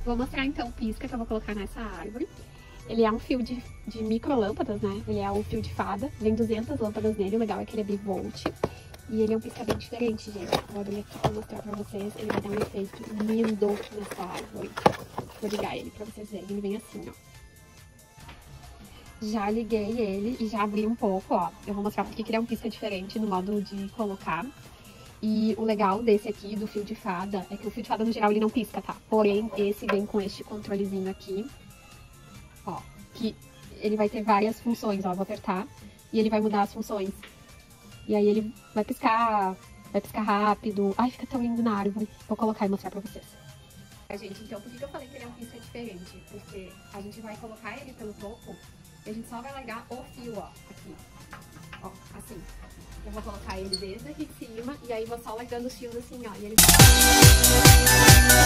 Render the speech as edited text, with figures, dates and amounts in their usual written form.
Vou mostrar então o pisca que eu vou colocar nessa árvore. Ele é um fio de micro lâmpadas, né? Ele é o fio de fada. Vem 200 lâmpadas nele. O legal é que ele é bivolt. E ele é um pisca bem diferente, gente. Vou abrir aqui pra mostrar pra vocês. Ele vai dar um efeito lindo nessa árvore. Vou ligar ele pra vocês verem. Ele vem assim, ó. Já liguei ele e já abri um pouco, ó. Eu vou mostrar porque ele é um pisca diferente no modo de colocar. E o legal desse aqui, do fio de fada, é que o fio de fada no geral ele não pisca, tá? Porém, esse vem com este controlezinho aqui, ó, que ele vai ter várias funções, ó. Eu vou apertar e ele vai mudar as funções. E aí ele vai piscar rápido. Ai, fica tão lindo na árvore. Vou colocar e mostrar pra vocês. Gente, então por que eu falei que ele é um pisca diferente? Porque a gente vai colocar ele pelo topo e a gente só vai largar o fio, ó, aqui. Ó, assim. Eu vou colocar ele desde aqui de cima e aí vou só largando os fios assim, ó. E ele vai...